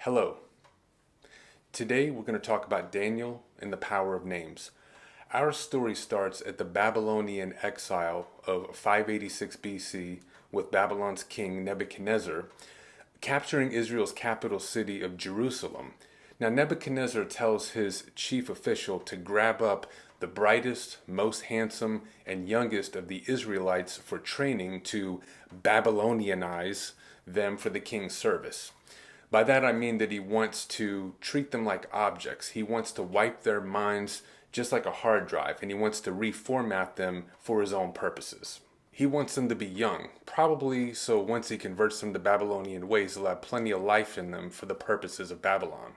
Hello. Today we're going to talk about Daniel and the power of names. Our story starts at the Babylonian exile of 586 BC with Babylon's king Nebuchadnezzar capturing Israel's capital city of Jerusalem. Now Nebuchadnezzar tells his chief official to grab up the brightest, most handsome, and youngest of the Israelites for training to Babylonianize them for the king's service. By that I mean that he wants to treat them like objects. He wants to wipe their minds just like a hard drive, and he wants to reformat them for his own purposes. He wants them to be young, probably so once he converts them to Babylonian ways, they'll have plenty of life in them for the purposes of Babylon.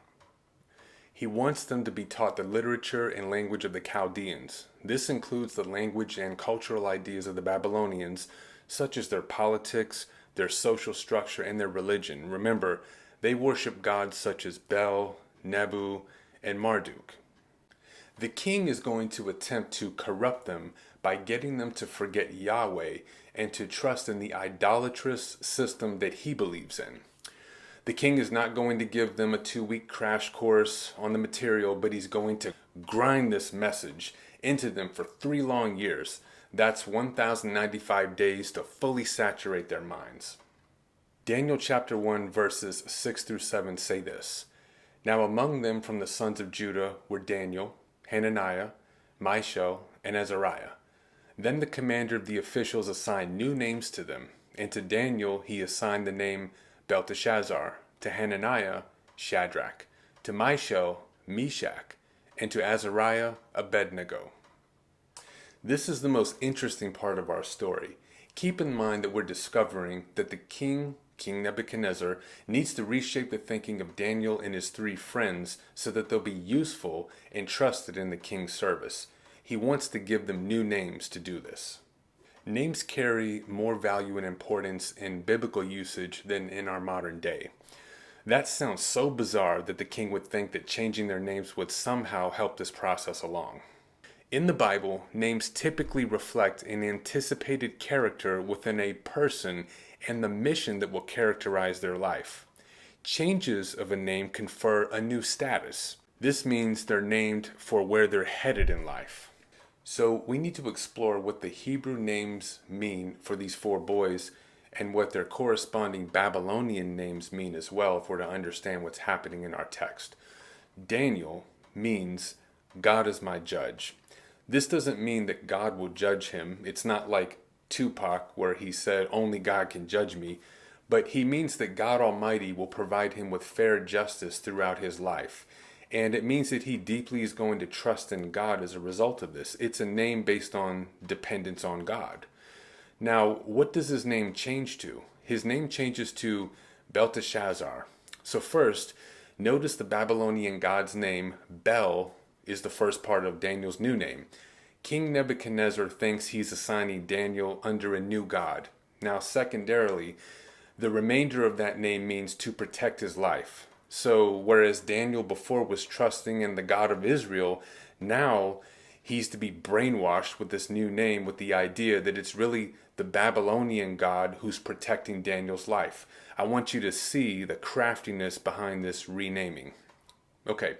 He wants them to be taught the literature and language of the Chaldeans. This includes the language and cultural ideas of the Babylonians, such as their politics, their social structure, and their religion. Remember, they worship gods such as Bel, Nebu, and Marduk. The king is going to attempt to corrupt them by getting them to forget Yahweh and to trust in the idolatrous system that he believes in. The king is not going to give them a 2-week crash course on the material, but he's going to grind this message into them for 3 long years. That's 1,095 days to fully saturate their minds. Daniel chapter 1 verses 6 through 7 say this. Now among them from the sons of Judah were Daniel, Hananiah, Mishael, and Azariah. Then the commander of the officials assigned new names to them, and to Daniel he assigned the name Belteshazzar, to Hananiah, Shadrach, to Mishael, Meshach, and to Azariah, Abednego. This is the most interesting part of our story. Keep in mind that we're discovering that the King Nebuchadnezzar needs to reshape the thinking of Daniel and his 3 friends so that they'll be useful and trusted in the king's service. He wants to give them new names to do this. Names carry more value and importance in biblical usage than in our modern day. That sounds so bizarre that the king would think that changing their names would somehow help this process along. In the Bible, names typically reflect an anticipated character within a person and the mission that will characterize their life. Changes of a name confer a new status. This means they're named for where they're headed in life. So we need to explore what the Hebrew names mean for these 4 boys and what their corresponding Babylonian names mean as well if we're to understand what's happening in our text. Daniel means God is my judge. This doesn't mean that God will judge him. It's not like Tupac where he said only God can judge me, but he means that God Almighty will provide him with fair justice throughout his life. And it means that he deeply is going to trust in God as a result of this. It's a name based on dependence on God. Now, what does his name change to? His name changes to Belteshazzar. So first, notice the Babylonian god's name, Bel, is the first part of Daniel's new name. King Nebuchadnezzar thinks he's assigning Daniel under a new god. Now, secondarily, the remainder of that name means to protect his life. So, whereas Daniel before was trusting in the God of Israel, now he's to be brainwashed with this new name with the idea that it's really the Babylonian God who's protecting Daniel's life. I want you to see the craftiness behind this renaming. Okay.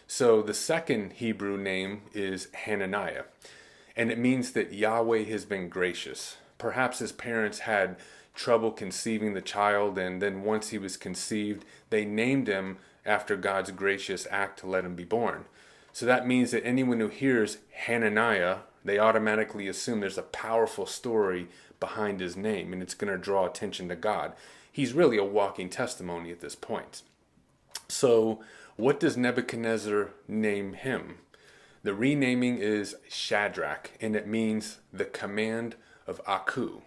So the second Hebrew name is Hananiah, and it means that Yahweh has been gracious. Perhaps his parents had trouble conceiving the child, and then once he was conceived, they named him after God's gracious act to let him be born. So that means that anyone who hears Hananiah, they automatically assume there's a powerful story behind his name, and it's going to draw attention to God. He's really a walking testimony at this point. So, what does Nebuchadnezzar name him? The renaming is Shadrach, and it means the command of Aku.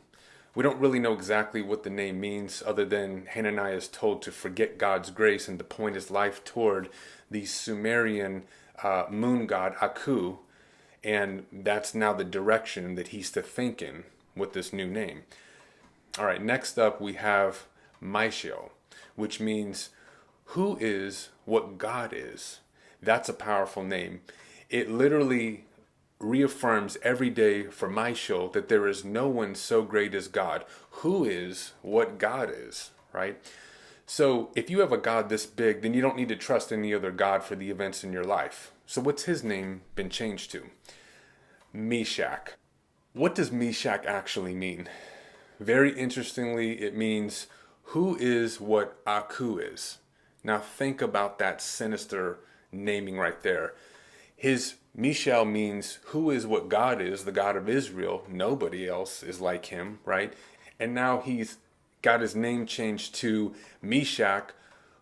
We don't really know exactly what the name means other than Hananiah is told to forget God's grace and to point his life toward the Sumerian moon god Aku, and that's now the direction that he's to think in with this new name. All right, next up we have Mishael, which means who is what God is. That's a powerful name. It literally reaffirms every day for Mishael that there is no one so great as God. Who is what God is, right? So if you have a God this big, then you don't need to trust any other God for the events in your life. So what's his name been changed to? Meshach. What does Meshach actually mean? Very interestingly, it means who is what Aku is. Now think about that sinister naming right there. His Mishael means who is what God is, the God of Israel. Nobody else is like him, right? And now he's got his name changed to Meshach,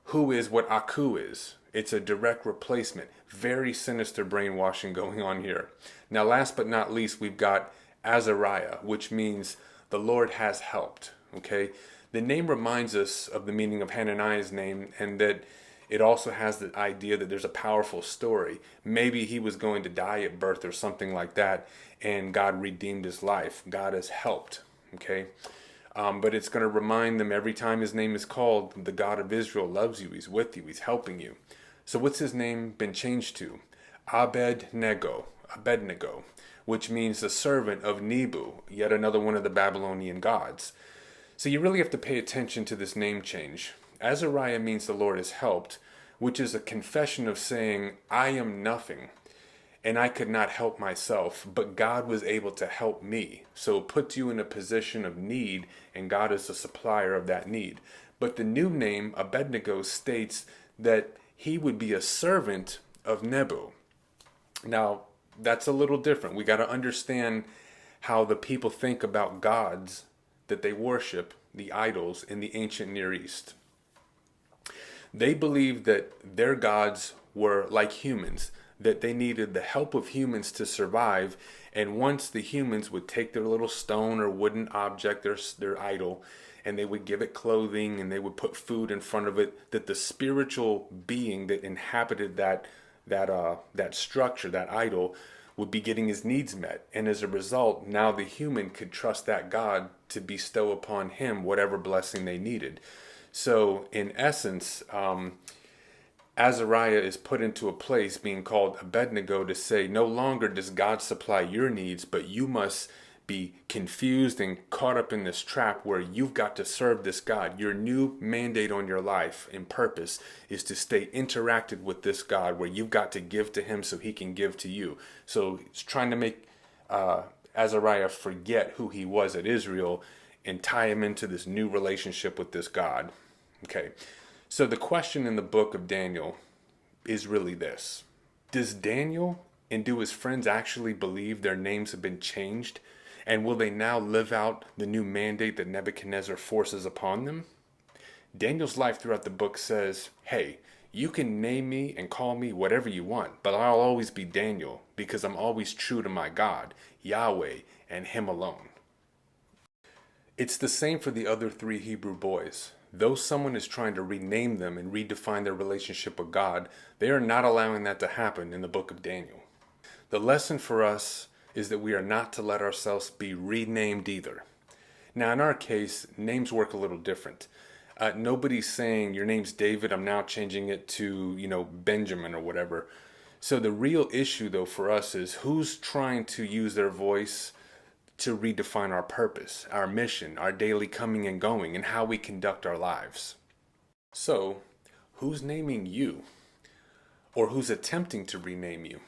who is what Aku is. It's a direct replacement. Very sinister brainwashing going on here. Now, last but not least, we've got Azariah, which means the Lord has helped. Okay? The name reminds us of the meaning of Hananiah's name, and that it also has the idea that there's a powerful story. Maybe he was going to die at birth or something like that, and God redeemed his life. God has helped. Okay? But it's going to remind them every time his name is called, the God of Israel loves you, he's with you, he's helping you. So what's his name been changed to? Abednego, which means the servant of Nebu, yet another one of the Babylonian gods. So you really have to pay attention to this name change. Azariah means the Lord has helped, which is a confession of saying, I am nothing, and I could not help myself, but God was able to help me. So it puts you in a position of need, and God is the supplier of that need. But the new name, Abednego, states that he would be a servant of Nebu. Now, that's a little different. We got to understand how the people think about gods that they worship, the idols in the ancient Near East. They believed that their gods were like humans, that they needed the help of humans to survive, and once the humans would take their little stone or wooden object, their idol, and they would give it clothing and they would put food in front of it, that the spiritual being that inhabited that structure, that idol, would be getting his needs met. And as a result, now the human could trust that God to bestow upon him whatever blessing they needed. So in essence, Azariah is put into a place being called Abednego to say, no longer does God supply your needs, but you must be confused and caught up in this trap where you've got to serve this God. Your new mandate on your life and purpose is to stay interacted with this God, where you've got to give to him so he can give to you. So it's trying to make Azariah forget who he was at Israel and tie him into this new relationship with this God. Okay, so the question in the book of Daniel is really this. Does Daniel and do his friends actually believe their names have been changed? And will they now live out the new mandate that Nebuchadnezzar forces upon them? Daniel's life throughout the book says, hey, you can name me and call me whatever you want, but I'll always be Daniel because I'm always true to my God, Yahweh, and him alone. It's the same for the other 3 Hebrew boys. Though someone is trying to rename them and redefine their relationship with God, they are not allowing that to happen in the book of Daniel. The lesson for us is that we are not to let ourselves be renamed either. Now, in our case, names work a little different. Nobody's saying your name's David, I'm now changing it to, Benjamin or whatever. So the real issue, though, for us is who's trying to use their voice to redefine our purpose, our mission, our daily coming and going, and how we conduct our lives. So, who's naming you? Or who's attempting to rename you?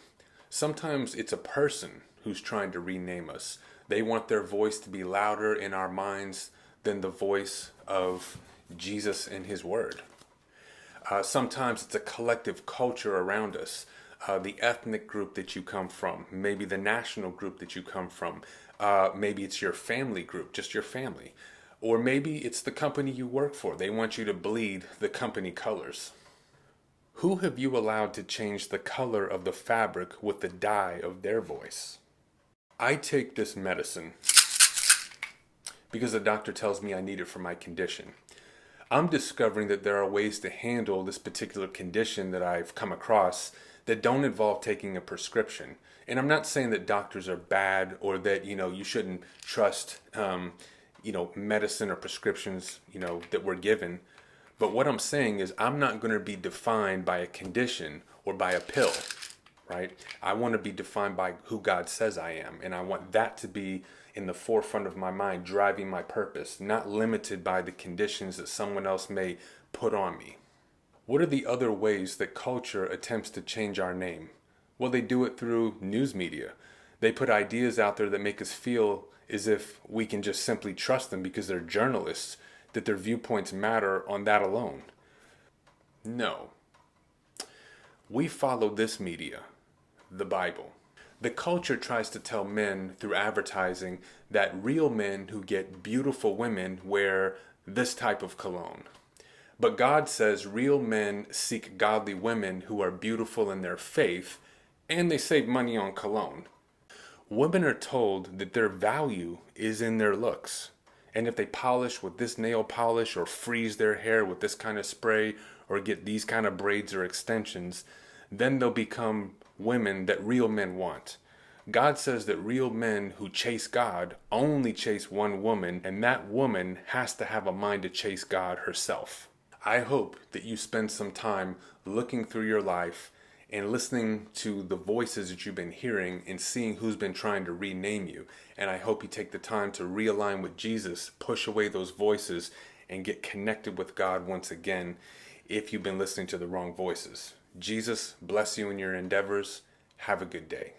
Sometimes it's a person who's trying to rename us. They want their voice to be louder in our minds than the voice of Jesus and his word. Sometimes it's a collective culture around us. The ethnic group that you come from, maybe the national group that you come from, maybe it's your family group, just your family. Or maybe it's the company you work for. They want you to bleed the company colors. Who have you allowed to change the color of the fabric with the dye of their voice? I take this medicine because the doctor tells me I need it for my condition. I'm discovering that there are ways to handle this particular condition that I've come across that don't involve taking a prescription. And I'm not saying that doctors are bad or that, you shouldn't trust, medicine or prescriptions, that we're given. But what I'm saying is I'm not going to be defined by a condition or by a pill, right? I want to be defined by who God says I am. And I want that to be in the forefront of my mind, driving my purpose, not limited by the conditions that someone else may put on me. What are the other ways that culture attempts to change our name? Well, they do it through news media. They put ideas out there that make us feel as if we can just simply trust them because they're journalists, that their viewpoints matter on that alone. No. We follow this media, the Bible. The culture tries to tell men through advertising that real men who get beautiful women wear this type of cologne. But God says real men seek godly women who are beautiful in their faith, and they save money on cologne. Women are told that their value is in their looks. And if they polish with this nail polish or freeze their hair with this kind of spray or get these kind of braids or extensions, then they'll become women that real men want. God says that real men who chase God only chase one woman, and that woman has to have a mind to chase God herself. I hope that you spend some time looking through your life and listening to the voices that you've been hearing and seeing who's been trying to rename you. And I hope you take the time to realign with Jesus, push away those voices, and get connected with God once again if you've been listening to the wrong voices. Jesus bless you in your endeavors. Have a good day.